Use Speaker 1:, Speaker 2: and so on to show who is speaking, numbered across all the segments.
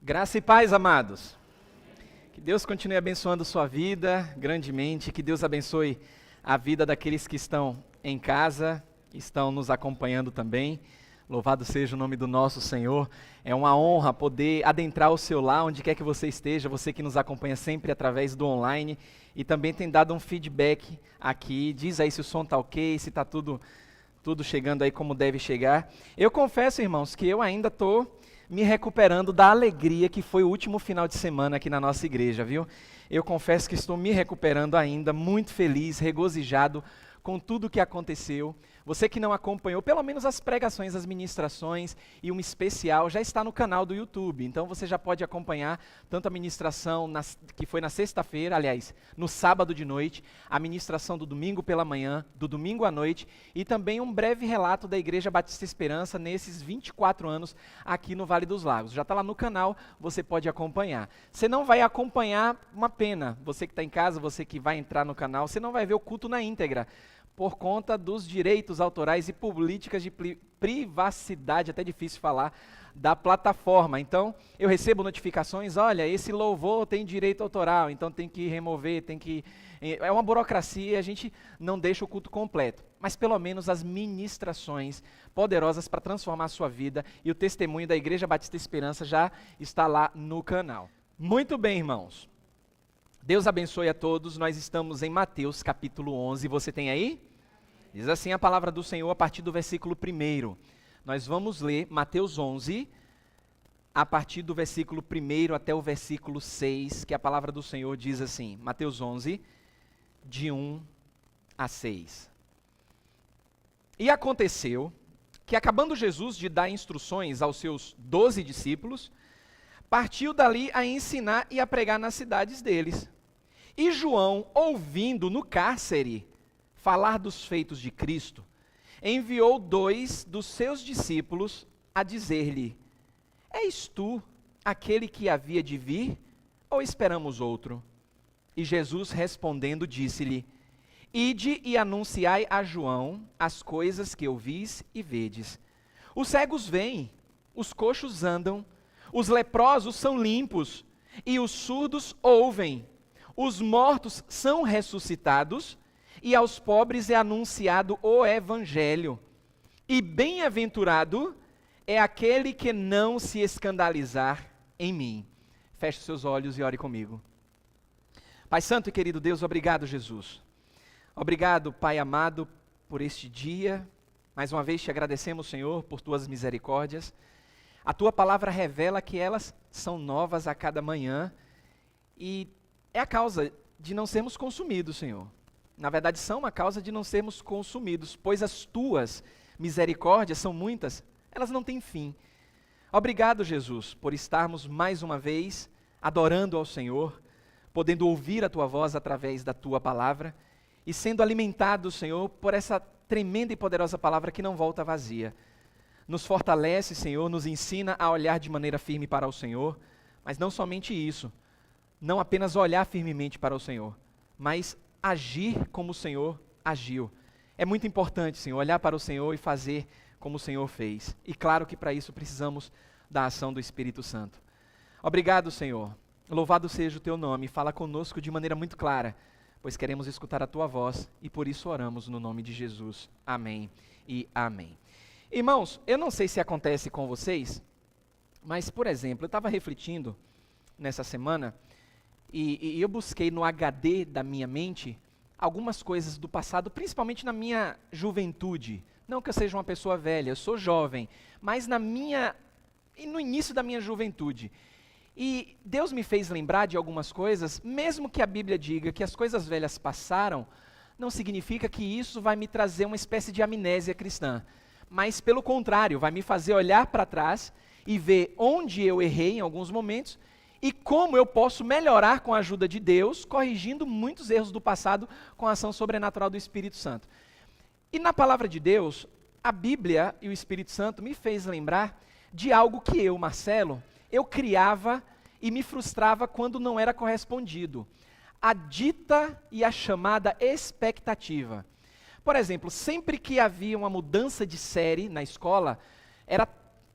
Speaker 1: Graça e paz, amados. Que Deus continue abençoando sua vida grandemente, que Deus abençoe a vida daqueles que estão em casa, que estão nos acompanhando também. Louvado seja o nome do nosso Senhor. É uma honra poder adentrar o seu lar, onde quer que você esteja, você que nos acompanha sempre através do online e também tem dado um feedback aqui. Diz aí se o som está ok, se está tudo chegando aí como deve chegar. Eu confesso, irmãos, que eu ainda estou me recuperando da alegria que foi o último final de semana aqui na nossa igreja, viu? Eu confesso que estou me recuperando ainda, muito feliz, regozijado com tudo o que aconteceu. Você que não acompanhou, pelo menos as pregações, as ministrações e um especial já está no canal do YouTube. Então você já pode acompanhar tanto a ministração que foi na sexta-feira, aliás, no sábado de noite, a ministração do domingo pela manhã, do domingo à noite e também um breve relato da Igreja Batista Esperança nesses 24 anos aqui no Vale dos Lagos. Já está lá no canal, você pode acompanhar. Você não vai acompanhar, uma pena, você que está em casa, você que vai entrar no canal, você não vai ver o culto na íntegra, por conta dos direitos autorais e políticas de privacidade, até difícil falar, da plataforma. Então, eu recebo notificações, olha, esse louvor tem direito autoral, então tem que remover, é uma burocracia, a gente não deixa o culto completo. Mas pelo menos as ministrações poderosas para transformar a sua vida e o testemunho da Igreja Batista Esperança já está lá no canal. Muito bem, irmãos. Deus abençoe a todos. Nós estamos em Mateus capítulo 11. Você tem aí? Diz assim a palavra do Senhor a partir do versículo 1. Nós vamos ler Mateus 11, a partir do versículo 1 até o versículo 6, que a palavra do Senhor diz assim, Mateus 11, de 1 a 6. E aconteceu que, acabando Jesus de dar instruções aos seus 12 discípulos, partiu dali a ensinar e a pregar nas cidades deles. E João, ouvindo no cárcere falar dos feitos de Cristo, enviou 2 dos seus discípulos a dizer-lhe: És tu aquele que havia de vir, ou esperamos outro? E Jesus respondendo disse-lhe: Ide e anunciai a João as coisas que ouvis e vedes. Os cegos veem, os coxos andam, os leprosos são limpos, e os surdos ouvem. Os mortos são ressuscitados, e aos pobres é anunciado o evangelho. E bem-aventurado é aquele que não se escandalizar em mim. Feche seus olhos e ore comigo. Pai santo e querido Deus, obrigado, Jesus. Obrigado, Pai amado, por este dia. Mais uma vez te agradecemos, Senhor, por tuas misericórdias. A tua palavra revela que elas são novas a cada manhã e é a causa de não sermos consumidos, Senhor. Na verdade, são a causa de não sermos consumidos, pois as tuas misericórdias são muitas, elas não têm fim. Obrigado, Jesus, por estarmos mais uma vez adorando ao Senhor, podendo ouvir a tua voz através da tua palavra e sendo alimentados, Senhor, por essa tremenda e poderosa palavra que não volta vazia. Nos fortalece, Senhor, nos ensina a olhar de maneira firme para o Senhor, mas não somente isso, não apenas olhar firmemente para o Senhor, mas agir como o Senhor agiu. É muito importante, Senhor, olhar para o Senhor e fazer como o Senhor fez. E claro que para isso precisamos da ação do Espírito Santo. Obrigado, Senhor. Louvado seja o teu nome. Fala conosco de maneira muito clara, pois queremos escutar a tua voz e por isso oramos no nome de Jesus. Amém e amém. Irmãos, eu não sei se acontece com vocês, mas, por exemplo, eu estava refletindo nessa semana e eu busquei no HD da minha mente algumas coisas do passado, principalmente na minha juventude. Não que eu seja uma pessoa velha, eu sou jovem, mas no início da minha juventude. E Deus me fez lembrar de algumas coisas, mesmo que a Bíblia diga que as coisas velhas passaram, não significa que isso vai me trazer uma espécie de amnésia cristã. Mas, pelo contrário, vai me fazer olhar para trás e ver onde eu errei em alguns momentos e como eu posso melhorar com a ajuda de Deus, corrigindo muitos erros do passado com a ação sobrenatural do Espírito Santo. E na palavra de Deus, a Bíblia e o Espírito Santo me fez lembrar de algo que eu, Marcelo, eu criava e me frustrava quando não era correspondido. A dita e a chamada expectativa. Por exemplo, sempre que havia uma mudança de série na escola, era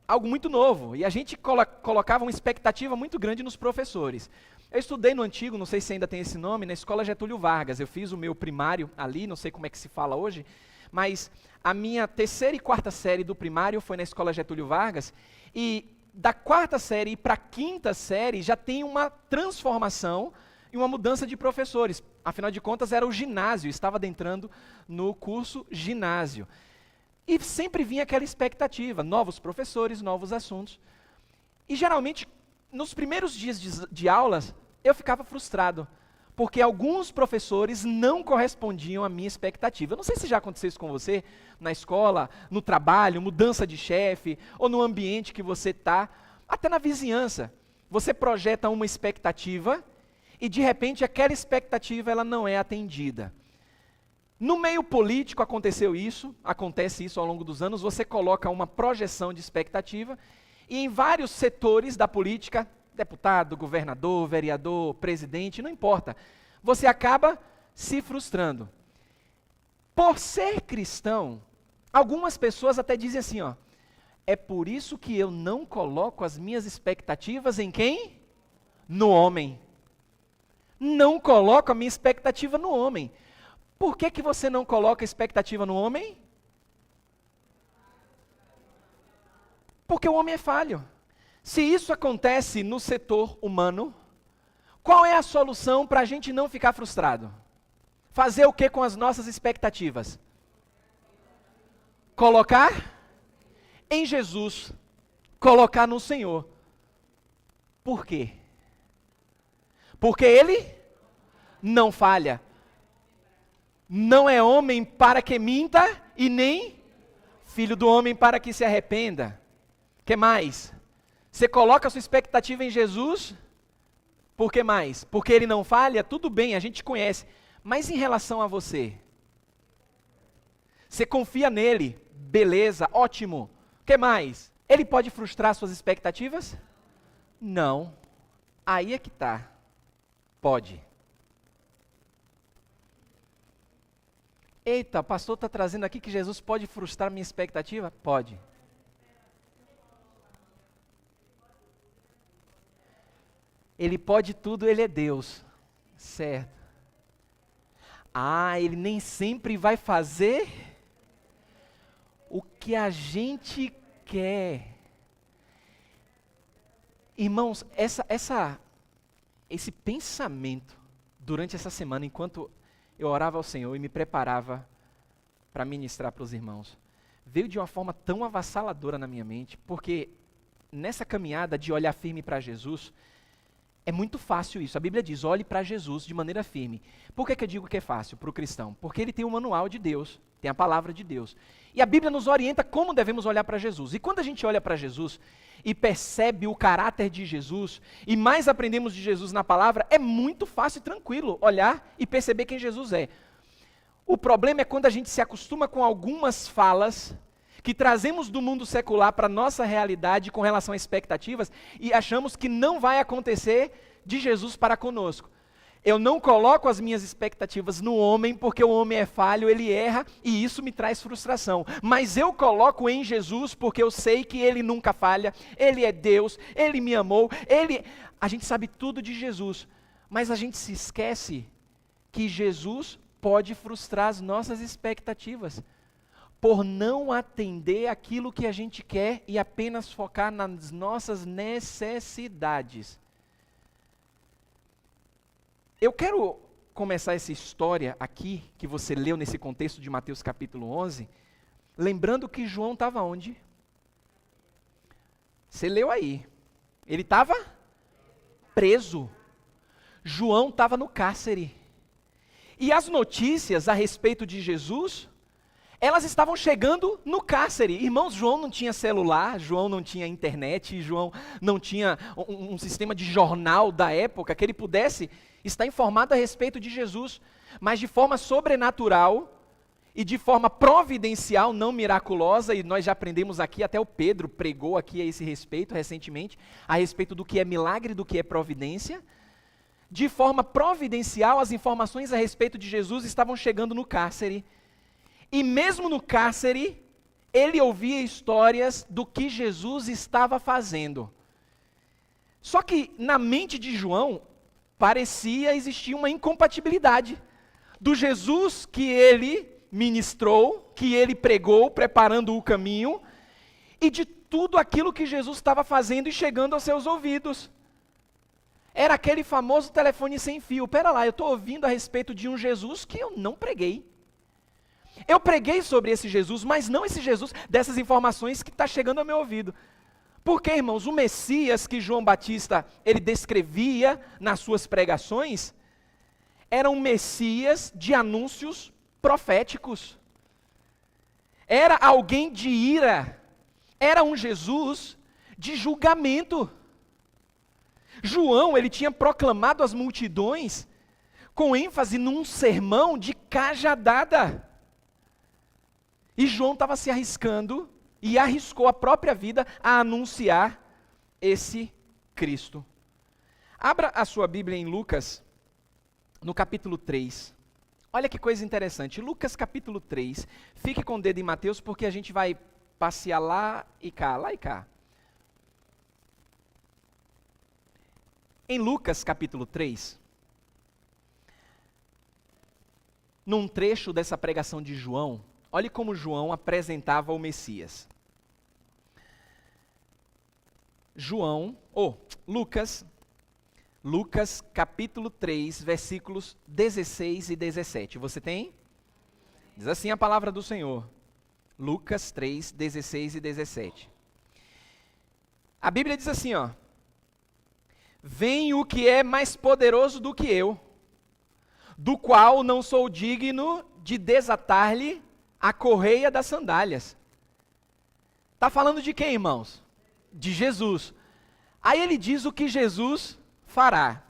Speaker 1: algo muito novo, e a gente colocava uma expectativa muito grande nos professores. Eu estudei no antigo, não sei se ainda tem esse nome, na Escola Getúlio Vargas. Eu fiz o meu primário ali, não sei como é que se fala hoje, mas a minha terceira e quarta série do primário foi na Escola Getúlio Vargas, e da quarta série para a quinta série já tem uma transformação e uma mudança de professores. Afinal de contas, era o ginásio, estava adentrando no curso ginásio. E sempre vinha aquela expectativa, novos professores, novos assuntos. E geralmente, nos primeiros dias de aulas, eu ficava frustrado, porque alguns professores não correspondiam à minha expectativa. Eu não sei se já aconteceu isso com você, na escola, no trabalho, mudança de chefe, ou no ambiente que você está, até na vizinhança. Você projeta uma expectativa e, de repente, aquela expectativa ela não é atendida. No meio político acontece isso ao longo dos anos, você coloca uma projeção de expectativa, e em vários setores da política, deputado, governador, vereador, presidente, não importa, você acaba se frustrando. Por ser cristão, algumas pessoas até dizem assim, é por isso que eu não coloco as minhas expectativas em quem? No homem. Não coloco a minha expectativa no homem. Por que você não coloca expectativa no homem? Porque o homem é falho. Se isso acontece no setor humano, qual é a solução para a gente não ficar frustrado? Fazer o que com as nossas expectativas? Colocar em Jesus, colocar no Senhor. Por quê? Porque Ele não falha. Não é homem para que minta, e nem filho do homem para que se arrependa. Que mais? Você coloca a sua expectativa em Jesus, por que mais? Porque Ele não falha? Tudo bem, a gente conhece. Mas em relação a você? Você confia nele? Beleza, ótimo. Que mais? Ele pode frustrar suas expectativas? Não. Aí é que está. Pode. Eita, o pastor está trazendo aqui que Jesus pode frustrar minha expectativa? Pode. Ele pode tudo, Ele é Deus. Certo. Ele nem sempre vai fazer o que a gente quer. Irmãos, esse pensamento, durante essa semana, enquanto eu orava ao Senhor e me preparava para ministrar para os irmãos, veio de uma forma tão avassaladora na minha mente, porque nessa caminhada de olhar firme para Jesus, é muito fácil isso. A Bíblia diz, olhe para Jesus de maneira firme. Por que eu digo que é fácil para o cristão? Porque ele tem o manual de Deus, tem a palavra de Deus. E a Bíblia nos orienta como devemos olhar para Jesus. E quando a gente olha para Jesus e percebe o caráter de Jesus, e mais aprendemos de Jesus na palavra, é muito fácil e tranquilo olhar e perceber quem Jesus é. O problema é quando a gente se acostuma com algumas falas que trazemos do mundo secular para a nossa realidade com relação a expectativas e achamos que não vai acontecer de Jesus para conosco. Eu não coloco as minhas expectativas no homem porque o homem é falho, ele erra e isso me traz frustração. Mas eu coloco em Jesus porque eu sei que ele nunca falha, ele é Deus, ele me amou, a gente sabe tudo de Jesus, mas a gente se esquece que Jesus pode frustrar as nossas expectativas por não atender aquilo que a gente quer e apenas focar nas nossas necessidades. Eu quero começar essa história aqui, que você leu nesse contexto de Mateus capítulo 11, lembrando que João estava onde? Você leu aí. Ele estava preso. João estava no cárcere. E as notícias a respeito de Jesus, elas estavam chegando no cárcere. Irmãos, João não tinha celular, João não tinha internet, João não tinha um sistema de jornal da época que ele pudesse estar informado a respeito de Jesus. Mas de forma sobrenatural e de forma providencial, não miraculosa, e nós já aprendemos aqui, até o Pedro pregou aqui a esse respeito recentemente, a respeito do que é milagre e do que é providência. De forma providencial, as informações a respeito de Jesus estavam chegando no cárcere. E mesmo no cárcere, ele ouvia histórias do que Jesus estava fazendo. Só que na mente de João parecia existir uma incompatibilidade do Jesus que ele ministrou, que ele pregou, preparando o caminho, e de tudo aquilo que Jesus estava fazendo e chegando aos seus ouvidos. Era aquele famoso telefone sem fio. Pera lá, eu estou ouvindo a respeito de um Jesus que eu não preguei. Eu preguei sobre esse Jesus, mas não esse Jesus dessas informações que está chegando ao meu ouvido. Porque, irmãos, o Messias que João Batista ele descrevia nas suas pregações era um Messias de anúncios proféticos. Era alguém de ira. Era um Jesus de julgamento. João, ele tinha proclamado às multidões com ênfase num sermão de cajadada. E João estava se arriscando e arriscou a própria vida a anunciar esse Cristo. Abra a sua Bíblia em Lucas, no capítulo 3. Olha que coisa interessante. Lucas capítulo 3. Fique com o dedo em Mateus porque a gente vai passear lá e cá, lá e cá. Em Lucas capítulo 3, num trecho dessa pregação de João, olhe como João apresentava o Messias. Lucas capítulo 3, versículos 16 e 17. Você tem? Diz assim a palavra do Senhor. Lucas 3, 16 e 17. A Bíblia diz assim, ó. Vem o que é mais poderoso do que eu, do qual não sou digno de desatar-lhe a correia das sandálias. Está falando de quem, irmãos? De Jesus. Aí ele diz o que Jesus fará.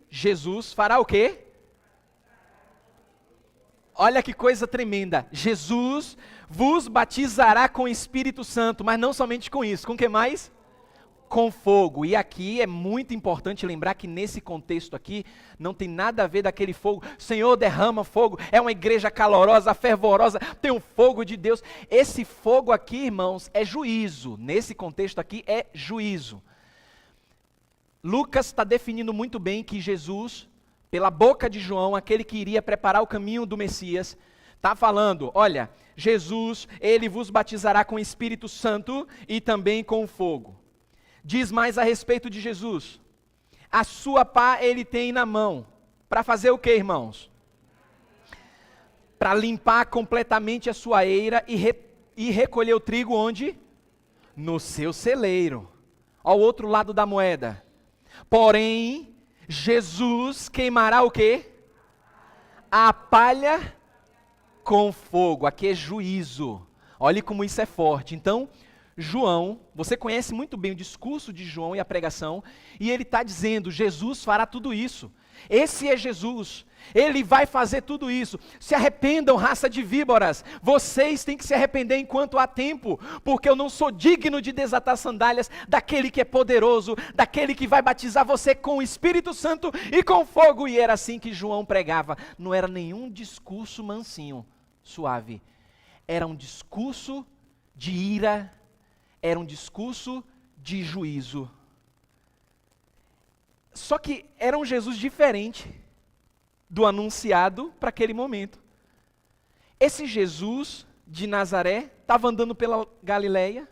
Speaker 1: Jesus, fará o quê? Olha que coisa tremenda. Jesus vos batizará com o Espírito Santo, mas não somente com isso. Com o que mais? Com fogo. E aqui é muito importante lembrar que nesse contexto aqui não tem nada a ver daquele fogo. Senhor, derrama fogo. É uma igreja calorosa, fervorosa, tem um fogo de Deus. Esse fogo aqui, irmãos, é juízo. Nesse contexto aqui é juízo. Lucas está definindo muito bem que Jesus, pela boca de João, aquele que iria preparar o caminho do Messias, está falando, olha, Jesus, ele vos batizará com o Espírito Santo e também com fogo. Diz mais a respeito de Jesus. A sua pá ele tem na mão. Para fazer o que, irmãos? Para limpar completamente a sua eira e recolher o trigo onde? No seu celeiro. Ao outro lado da moeda. Porém, Jesus queimará o quê? A palha com fogo. Aqui é juízo. Olhe como isso é forte. Então, João, você conhece muito bem o discurso de João e a pregação, e ele está dizendo, Jesus fará tudo isso. Esse é Jesus, ele vai fazer tudo isso. Se arrependam, raça de víboras, vocês têm que se arrepender enquanto há tempo, porque eu não sou digno de desatar sandálias daquele que é poderoso, daquele que vai batizar você com o Espírito Santo e com fogo. E era assim que João pregava, não era nenhum discurso mansinho, suave, era um discurso de ira, era um discurso de juízo. Só que era um Jesus diferente do anunciado para aquele momento. Esse Jesus de Nazaré estava andando pela Galileia,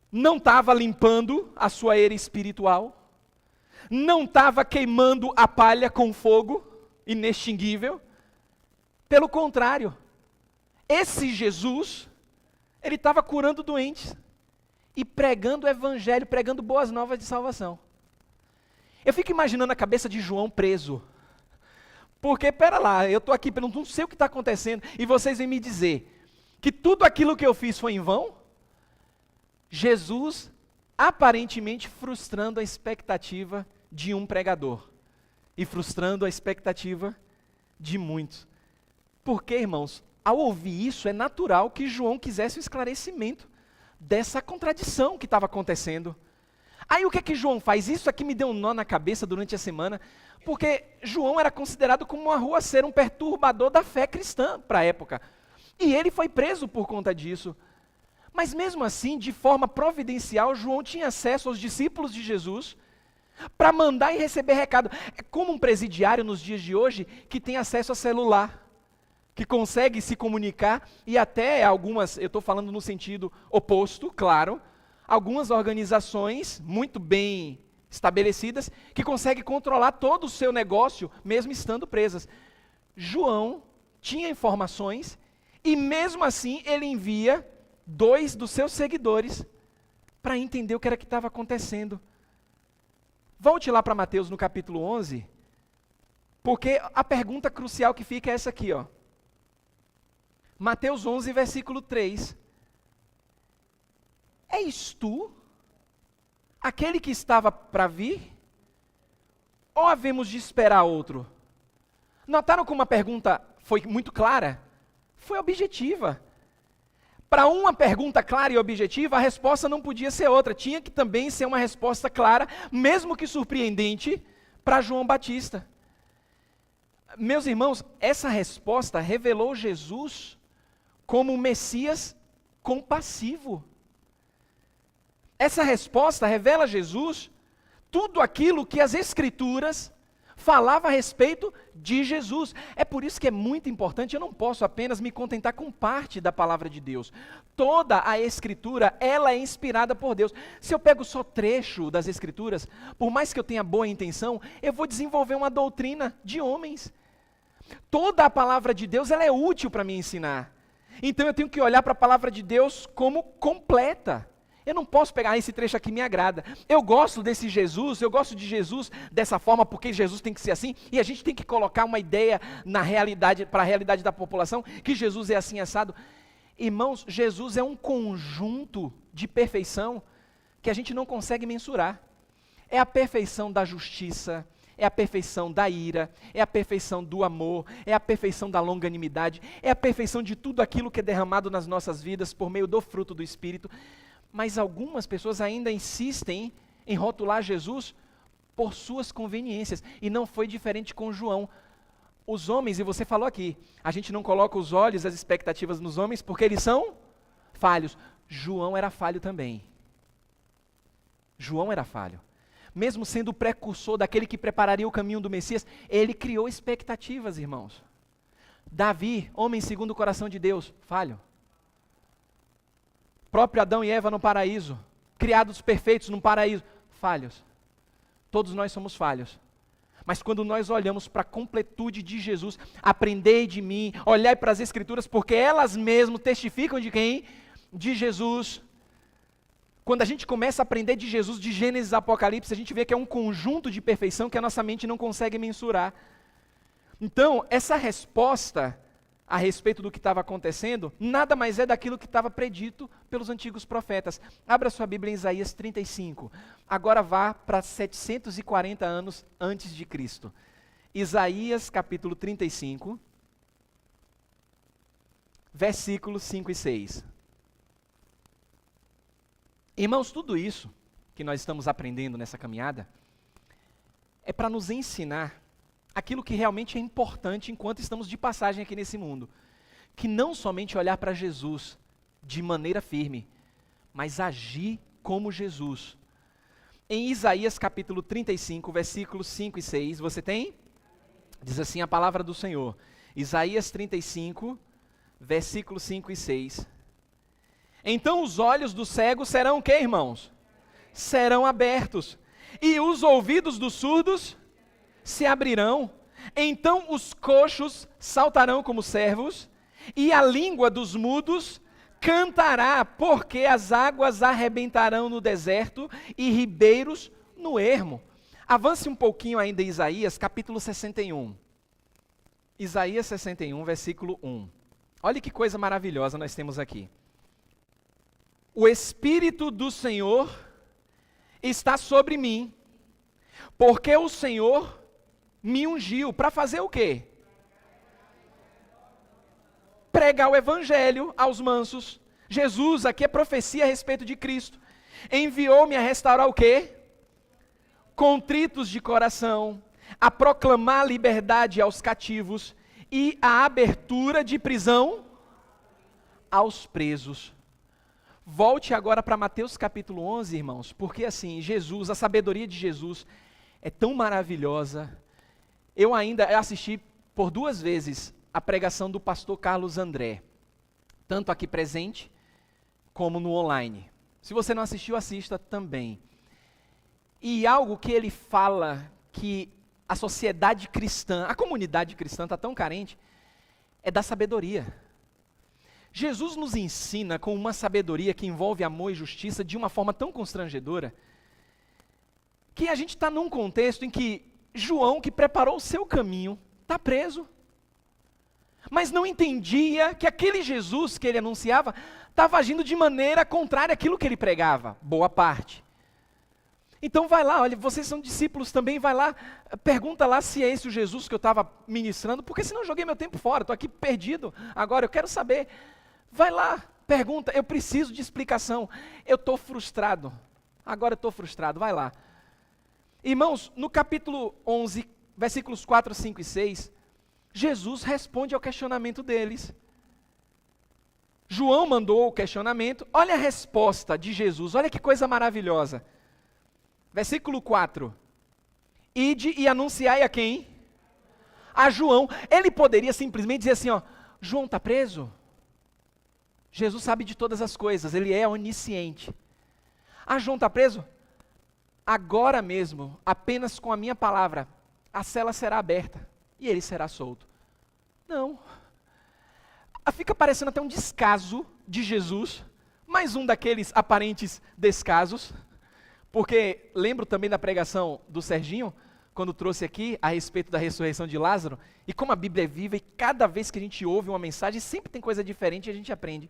Speaker 1: não estava limpando a sua eira espiritual, não estava queimando a palha com fogo inextinguível. Pelo contrário, esse Jesus, ele estava curando doentes e pregando o evangelho, pregando boas novas de salvação. Eu fico imaginando a cabeça de João preso. Porque, pera lá, eu estou aqui, não sei o que está acontecendo, e vocês vêm me dizer que tudo aquilo que eu fiz foi em vão? Jesus, aparentemente frustrando a expectativa de um pregador, e frustrando a expectativa de muitos. Porque, irmãos, ao ouvir isso, é natural que João quisesse um esclarecimento dessa contradição que estava acontecendo. Aí o que é que João faz? Isso aqui me deu um nó na cabeça durante a semana, porque João era considerado como um arruaceiro, um perturbador da fé cristã para a época. E ele foi preso por conta disso. Mas mesmo assim, de forma providencial, João tinha acesso aos discípulos de Jesus para mandar e receber recado. É como um presidiário nos dias de hoje que tem acesso a celular, que consegue se comunicar e até algumas, eu estou falando no sentido oposto, claro, algumas organizações muito bem estabelecidas que conseguem controlar todo o seu negócio mesmo estando presas. João tinha informações e mesmo assim ele envia 2 dos seus seguidores para entender o que era que estava acontecendo. Volte lá para Mateus no capítulo 11, porque a pergunta crucial que fica é essa aqui, ó. Mateus 11, versículo 3. És tu aquele que estava para vir? Ou havemos de esperar outro? Notaram como a pergunta foi muito clara? Foi objetiva. Para uma pergunta clara e objetiva, a resposta não podia ser outra. Tinha que também ser uma resposta clara, mesmo que surpreendente, para João Batista. Meus irmãos, essa resposta revelou Jesus como um Messias compassivo. Essa resposta revela Jesus tudo aquilo que as Escrituras falavam a respeito de Jesus. É por isso que é muito importante, eu não posso apenas me contentar com parte da palavra de Deus. Toda a Escritura, ela é inspirada por Deus. Se eu pego só trecho das Escrituras, por mais que eu tenha boa intenção, eu vou desenvolver uma doutrina de homens. Toda a palavra de Deus, ela é útil para me ensinar. Então eu tenho que olhar para a palavra de Deus como completa. Eu não posso pegar esse trecho aqui, me agrada. Eu gosto desse Jesus, eu gosto de Jesus dessa forma, porque Jesus tem que ser assim, e a gente tem que colocar uma ideia na realidade, para a realidade da população, que Jesus é assim assado. Irmãos, Jesus é um conjunto de perfeição que a gente não consegue mensurar. É a perfeição da justiça, é a perfeição da ira, é a perfeição do amor, é a perfeição da longanimidade, é a perfeição de tudo aquilo que é derramado nas nossas vidas por meio do fruto do Espírito. Mas algumas pessoas ainda insistem em rotular Jesus por suas conveniências, e não foi diferente com João. Os homens, e você falou aqui, a gente não coloca os olhos, as expectativas nos homens porque eles são falhos. João era falho também. João era falho. Mesmo sendo o precursor daquele que prepararia o caminho do Messias, ele criou expectativas, irmãos. Davi, homem segundo o coração de Deus, falho. Próprio Adão e Eva no paraíso, criados perfeitos no paraíso, falhos. Todos nós somos falhos. Mas quando nós olhamos para a completude de Jesus, aprendei de mim, olhai para as Escrituras, porque elas mesmas testificam de quem? De Jesus. Quando a gente começa a aprender de Jesus, de Gênesis a Apocalipse, a gente vê que é um conjunto de perfeição que a nossa mente não consegue mensurar. Então, essa resposta a respeito do que estava acontecendo, nada mais é daquilo que estava predito pelos antigos profetas. Abra sua Bíblia em Isaías 35. Agora vá para 740 anos antes de Cristo. Isaías capítulo 35, versículos 5 e 6. Irmãos, tudo isso que nós estamos aprendendo nessa caminhada é para nos ensinar aquilo que realmente é importante enquanto estamos de passagem aqui nesse mundo. Que não somente olhar para Jesus de maneira firme, mas agir como Jesus. Em Isaías capítulo 35, versículos 5 e 6, você tem? Diz assim a palavra do Senhor. Isaías 35, versículos 5 e 6. Então os olhos dos cegos serão o quê, irmãos? Serão abertos. E os ouvidos dos surdos se abrirão. Então os coxos saltarão como servos, e a língua dos mudos cantará, porque as águas arrebentarão no deserto e ribeiros no ermo. Avance um pouquinho ainda em Isaías, capítulo 61. Isaías 61, versículo 1. Olha que coisa maravilhosa nós temos aqui. O Espírito do Senhor está sobre mim, porque o Senhor me ungiu para fazer o quê? Pregar o Evangelho aos mansos. Jesus, aqui é profecia a respeito de Cristo. Enviou-me a restaurar o quê? Contritos de coração, a proclamar liberdade aos cativos e a abertura de prisão aos presos. Volte agora para Mateus capítulo 11, irmãos, porque assim, Jesus, a sabedoria de Jesus é tão maravilhosa. Eu assisti por 2 vezes a pregação do pastor Carlos André, tanto aqui presente, como no online. Se você não assistiu, assista também. E algo que ele fala que a sociedade cristã, a comunidade cristã está tão carente, é da sabedoria. Jesus nos ensina com uma sabedoria que envolve amor e justiça de uma forma tão constrangedora, que a gente está num contexto em que João, que preparou o seu caminho, está preso, mas não entendia que aquele Jesus que ele anunciava estava agindo de maneira contrária àquilo que ele pregava, boa parte. Então vai lá, olha, vocês são discípulos também, vai lá, pergunta lá se é esse o Jesus que eu estava ministrando, porque senão eu joguei meu tempo fora, estou aqui perdido, agora eu quero saber. Vai lá, pergunta, eu preciso de explicação, eu estou frustrado, agora eu estou frustrado, vai lá. Irmãos, no capítulo 11, versículos 4, 5 e 6, Jesus responde ao questionamento deles. João mandou o questionamento, olha a resposta de Jesus, olha que coisa maravilhosa. Versículo 4, ide e anunciai a quem? A João. Ele poderia simplesmente dizer assim, ó, João está preso? Jesus sabe de todas as coisas, ele é onisciente. Ah, João está preso? Agora mesmo, apenas com a minha palavra, a cela será aberta e ele será solto. Não. Fica parecendo até um descaso de Jesus, mais um daqueles aparentes descasos, porque lembro também da pregação do Serginho, quando trouxe aqui a respeito da ressurreição de Lázaro, e como a Bíblia é viva, e cada vez que a gente ouve uma mensagem, sempre tem coisa diferente e a gente aprende.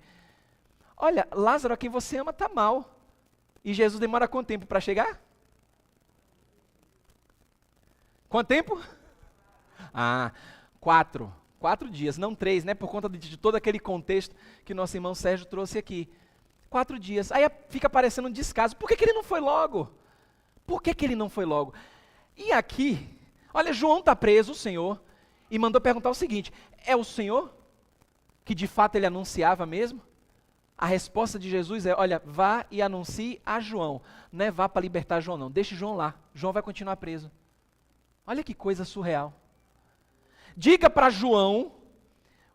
Speaker 1: Olha, Lázaro, a quem você ama, está mal. E Jesus demora quanto tempo para chegar? Quanto tempo? 4 dias, não 3, né? Por conta de todo aquele contexto que nosso irmão Sérgio trouxe aqui. 4 dias. Aí fica parecendo um descaso. Por que ele não foi logo? Por que ele não foi logo? E aqui, olha, João está preso, o Senhor, e mandou perguntar o seguinte, é o Senhor que de fato ele anunciava mesmo? A resposta de Jesus é, olha, vá e anuncie a João. Não é vá para libertar João não, deixe João lá, João vai continuar preso. Olha que coisa surreal. Diga para João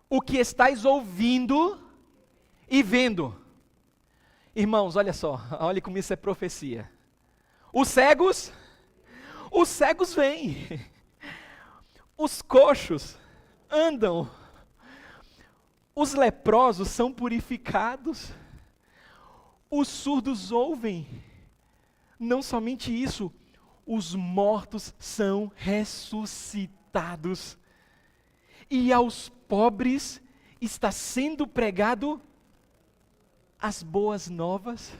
Speaker 1: o que estáis ouvindo e vendo. Irmãos, olha só, olha como isso é profecia. Os cegos vêm. Os coxos andam. Os leprosos são purificados. Os surdos ouvem. Não somente isso, os mortos são ressuscitados. E aos pobres está sendo pregado as boas novas.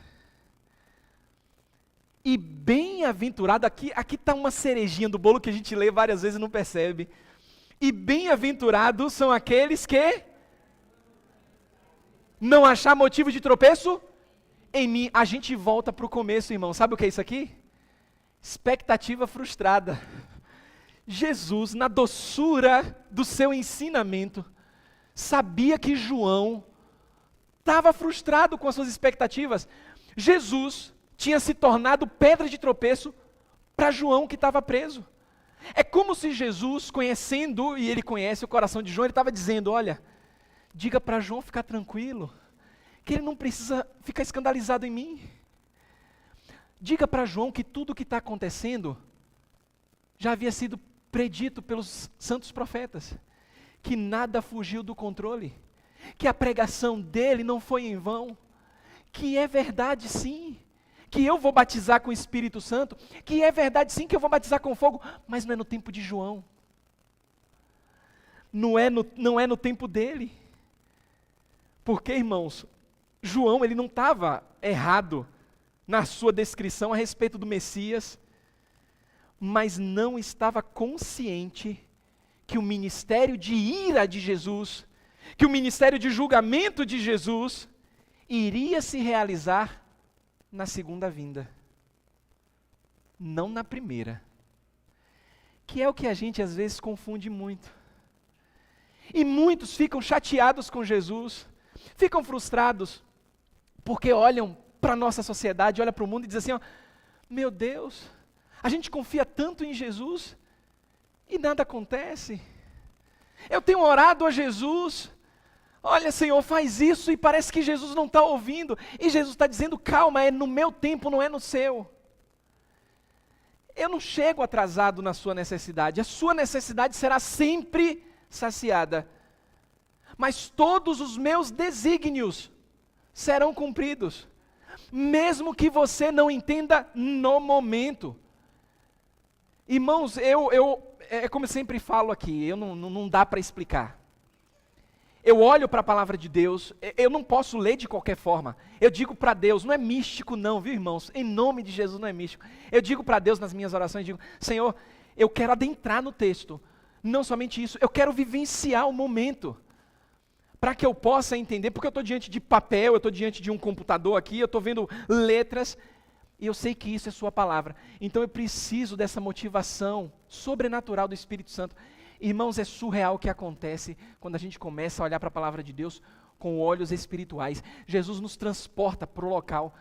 Speaker 1: E bem-aventurado, aqui está uma cerejinha do bolo que a gente lê várias vezes e não percebe. E bem-aventurados são aqueles que não achar motivo de tropeço em mim. A gente volta para o começo, irmão. Sabe o que é isso aqui? Expectativa frustrada. Jesus, na doçura do seu ensinamento, sabia que João estava frustrado com as suas expectativas. Jesus tinha se tornado pedra de tropeço para João que estava preso. É como se Jesus, conhecendo, e ele conhece o coração de João, ele estava dizendo, olha, diga para João ficar tranquilo, que ele não precisa ficar escandalizado em mim. Diga para João que tudo o que está acontecendo já havia sido predito pelos santos profetas, que nada fugiu do controle, que a pregação dele não foi em vão, que é verdade sim, que eu vou batizar com o Espírito Santo, que é verdade sim que eu vou batizar com fogo, mas não é no tempo de João, não é no tempo dele. Porque, irmãos, João ele não estava errado na sua descrição a respeito do Messias, mas não estava consciente que o ministério de ira de Jesus, que o ministério de julgamento de Jesus, iria se realizar na segunda vinda, não na primeira, que é o que a gente às vezes confunde muito. E muitos ficam chateados com Jesus, ficam frustrados porque olham para a nossa sociedade, olham para o mundo e dizem assim, ó, meu Deus, a gente confia tanto em Jesus e nada acontece. Eu tenho orado a Jesus, olha Senhor, faz isso, e parece que Jesus não está ouvindo, e Jesus está dizendo, calma, é no meu tempo, não é no seu. Eu não chego atrasado na sua necessidade, a sua necessidade será sempre saciada, mas todos os meus desígnios serão cumpridos, mesmo que você não entenda no momento. Irmãos, é como eu sempre falo aqui, não dá para explicar. Eu olho para a palavra de Deus, eu não posso ler de qualquer forma. Eu digo para Deus, não é místico não, viu irmãos? Em nome de Jesus não é místico. Eu digo para Deus nas minhas orações, digo, Senhor, eu quero adentrar no texto. Não somente isso, eu quero vivenciar o momento. Para que eu possa entender, porque eu estou diante de papel, eu estou diante de um computador aqui, eu estou vendo letras, e eu sei que isso é sua palavra. Então eu preciso dessa motivação sobrenatural do Espírito Santo. Irmãos, é surreal o que acontece quando a gente começa a olhar para a palavra de Deus com olhos espirituais. Jesus nos transporta para o local.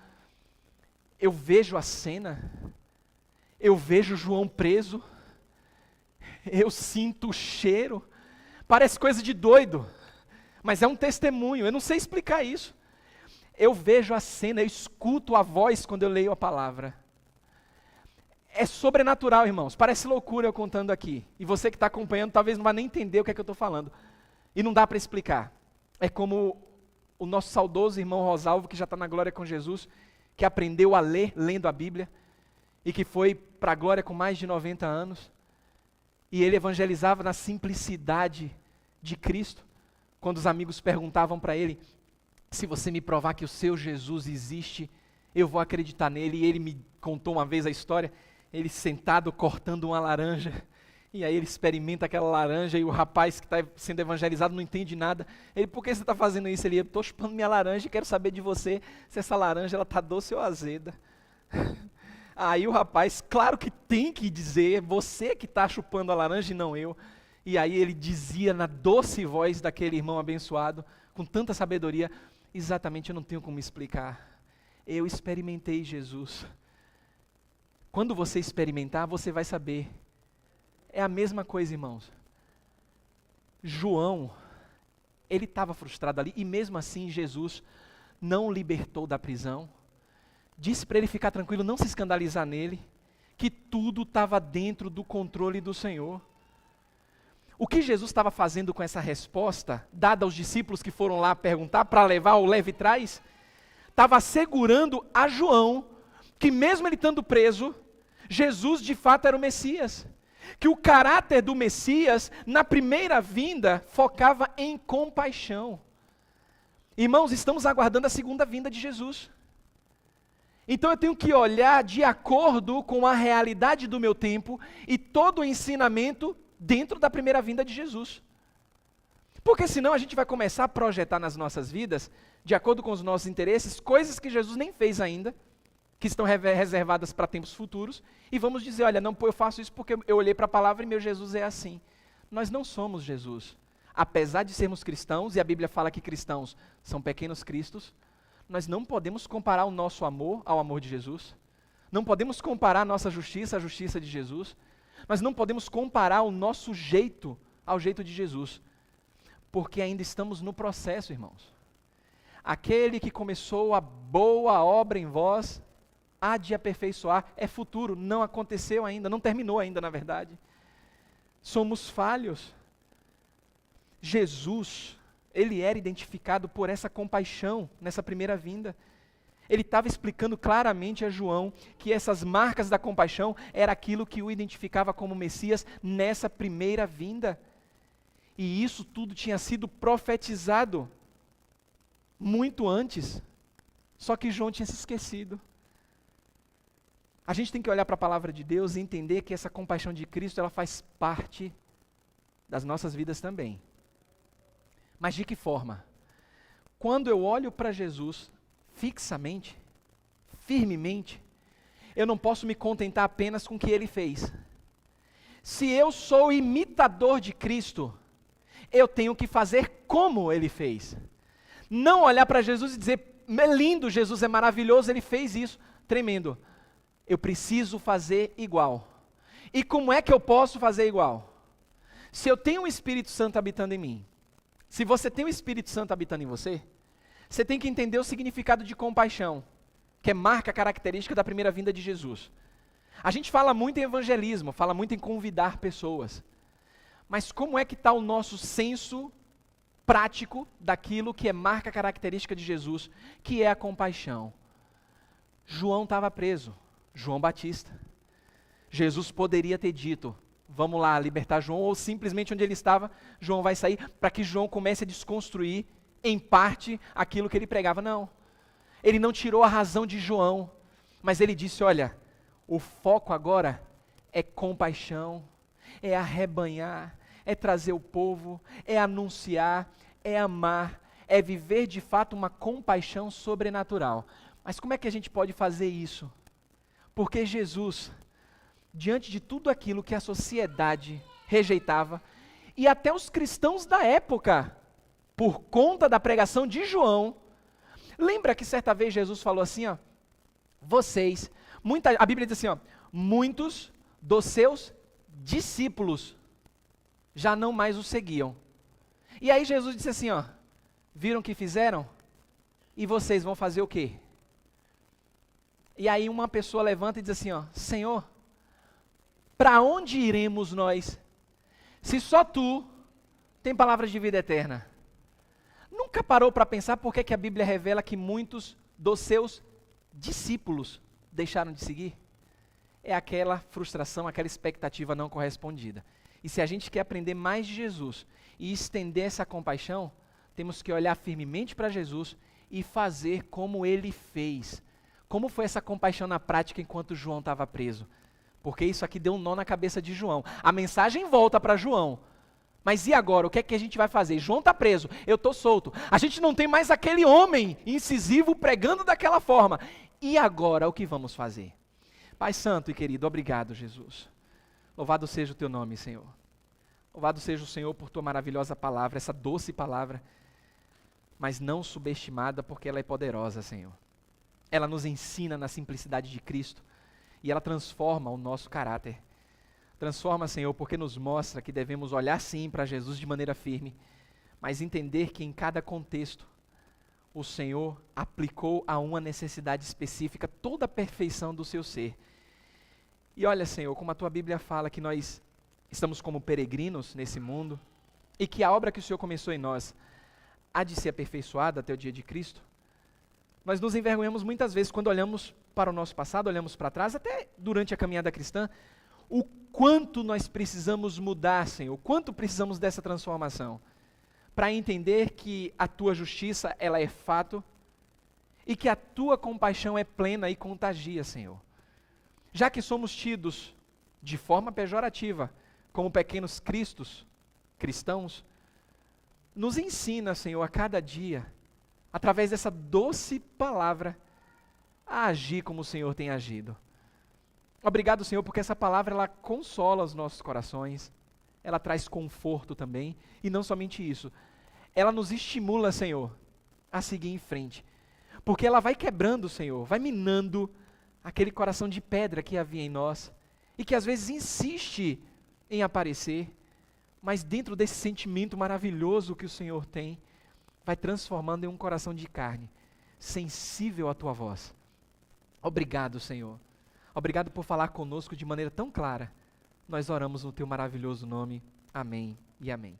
Speaker 1: Eu vejo a cena, eu vejo João preso, eu sinto o cheiro, parece coisa de doido, mas é um testemunho, eu não sei explicar isso. Eu vejo a cena, eu escuto a voz quando eu leio a palavra. É sobrenatural, irmãos, parece loucura eu contando aqui, e você que está acompanhando talvez não vai nem entender o que é que eu estou falando, e não dá para explicar. É como o nosso saudoso irmão Rosalvo, que já está na glória com Jesus, que aprendeu a ler lendo a Bíblia, e que foi para a glória com mais de 90 anos, e ele evangelizava na simplicidade de Cristo, quando os amigos perguntavam para ele, se você me provar que o seu Jesus existe, eu vou acreditar nele, e ele me contou uma vez a história, ele sentado cortando uma laranja, e aí ele experimenta aquela laranja, e o rapaz que está sendo evangelizado não entende nada. Ele, por que você está fazendo isso? Ele, eu estou chupando minha laranja e quero saber de você se essa laranja está doce ou azeda. Aí o rapaz, claro que tem que dizer, você que está chupando a laranja e não eu. E aí ele dizia na doce voz daquele irmão abençoado, com tanta sabedoria, exatamente, eu não tenho como explicar. Eu experimentei Jesus. Quando você experimentar, você vai saber. É a mesma coisa, irmãos. João, ele estava frustrado ali, e mesmo assim Jesus não o libertou da prisão. Disse para ele ficar tranquilo, não se escandalizar nele, que tudo estava dentro do controle do Senhor. O que Jesus estava fazendo com essa resposta, dada aos discípulos que foram lá perguntar, para levar o leve trás, estava assegurando a João, que mesmo ele estando preso, Jesus de fato era o Messias. Que o caráter do Messias, na primeira vinda, focava em compaixão. Irmãos, estamos aguardando a segunda vinda de Jesus. Então eu tenho que olhar de acordo com a realidade do meu tempo e todo o ensinamento dentro da primeira vinda de Jesus. Porque senão a gente vai começar a projetar nas nossas vidas, de acordo com os nossos interesses, coisas que Jesus nem fez ainda, que estão reservadas para tempos futuros, e vamos dizer, olha, não, eu faço isso porque eu olhei para a palavra e meu Jesus é assim. Nós não somos Jesus. Apesar de sermos cristãos, e a Bíblia fala que cristãos são pequenos cristos, nós não podemos comparar o nosso amor ao amor de Jesus. Não podemos comparar a nossa justiça à justiça de Jesus. Nós não podemos comparar o nosso jeito ao jeito de Jesus. Porque ainda estamos no processo, irmãos. Aquele que começou a boa obra em vós, há de aperfeiçoar, é futuro, não aconteceu ainda, não terminou ainda, na verdade. Somos falhos. Jesus, ele era identificado por essa compaixão nessa primeira vinda. Ele estava explicando claramente a João que essas marcas da compaixão era aquilo que o identificava como Messias nessa primeira vinda. E isso tudo tinha sido profetizado muito antes, só que João tinha se esquecido. A gente tem que olhar para a palavra de Deus e entender que essa compaixão de Cristo, ela faz parte das nossas vidas também. Mas de que forma? Quando eu olho para Jesus fixamente, firmemente, eu não posso me contentar apenas com o que ele fez. Se eu sou imitador de Cristo, eu tenho que fazer como ele fez. Não olhar para Jesus e dizer, é lindo, Jesus é maravilhoso, ele fez isso, tremendo. Eu preciso fazer igual. E como é que eu posso fazer igual? Se eu tenho o Espírito Santo habitando em mim, se você tem o Espírito Santo habitando em você, você tem que entender o significado de compaixão, que é marca característica da primeira vinda de Jesus. A gente fala muito em evangelismo, fala muito em convidar pessoas. Mas como é que está o nosso senso prático daquilo que é marca característica de Jesus, que é a compaixão? João estava preso, João Batista. Jesus poderia ter dito, vamos lá libertar João, ou simplesmente onde ele estava, João vai sair, para que João comece a desconstruir, em parte, aquilo que ele pregava. Não. Ele não tirou a razão de João, mas ele disse, olha, o foco agora é compaixão, é arrebanhar, é trazer o povo, é anunciar, é amar, é viver de fato uma compaixão sobrenatural. Mas como é que a gente pode fazer isso? Porque Jesus, diante de tudo aquilo que a sociedade rejeitava, e até os cristãos da época, por conta da pregação de João, lembra que certa vez Jesus falou assim, ó, a Bíblia diz assim, ó, muitos dos seus discípulos já não mais o seguiam. E aí Jesus disse assim, ó, viram o que fizeram? E vocês vão fazer o quê? E aí uma pessoa levanta e diz assim, ó, Senhor, para onde iremos nós, se só Tu tem palavras de vida eterna? Nunca parou para pensar por que a Bíblia revela que muitos dos seus discípulos deixaram de seguir? É aquela frustração, aquela expectativa não correspondida. E se a gente quer aprender mais de Jesus e estender essa compaixão, temos que olhar firmemente para Jesus e fazer como Ele fez. Como foi essa compaixão na prática enquanto João estava preso? Porque isso aqui deu um nó na cabeça de João. A mensagem volta para João. Mas e agora? O que é que a gente vai fazer? João está preso, eu estou solto. A gente não tem mais aquele homem incisivo pregando daquela forma. E agora, o que vamos fazer? Pai Santo e querido, obrigado, Jesus. Louvado seja o Teu nome, Senhor. Louvado seja o Senhor por Tua maravilhosa palavra, essa doce palavra, mas não subestimada porque ela é poderosa, Senhor. Ela nos ensina na simplicidade de Cristo e ela transforma o nosso caráter. Transforma, Senhor, porque nos mostra que devemos olhar sim para Jesus de maneira firme, mas entender que em cada contexto o Senhor aplicou a uma necessidade específica toda a perfeição do seu ser. E olha, Senhor, como a Tua Bíblia fala que nós estamos como peregrinos nesse mundo e que a obra que o Senhor começou em nós há de ser aperfeiçoada até o dia de Cristo, nós nos envergonhamos muitas vezes quando olhamos para o nosso passado, olhamos para trás, até durante a caminhada cristã, o quanto nós precisamos mudar, Senhor, o quanto precisamos dessa transformação, para entender que a Tua justiça, ela é fato, e que a Tua compaixão é plena e contagia, Senhor. Já que somos tidos de forma pejorativa, como pequenos cristãos, nos ensina, Senhor, a cada dia, através dessa doce palavra, a agir como o Senhor tem agido. Obrigado, Senhor, porque essa palavra, ela consola os nossos corações, ela traz conforto também, e não somente isso, ela nos estimula, Senhor, a seguir em frente, porque ela vai quebrando, Senhor, vai minando aquele coração de pedra que havia em nós, e que às vezes insiste em aparecer, mas dentro desse sentimento maravilhoso que o Senhor tem, vai transformando em um coração de carne, sensível à Tua voz. Obrigado, Senhor. Obrigado por falar conosco de maneira tão clara. Nós oramos no Teu maravilhoso nome. Amém e amém.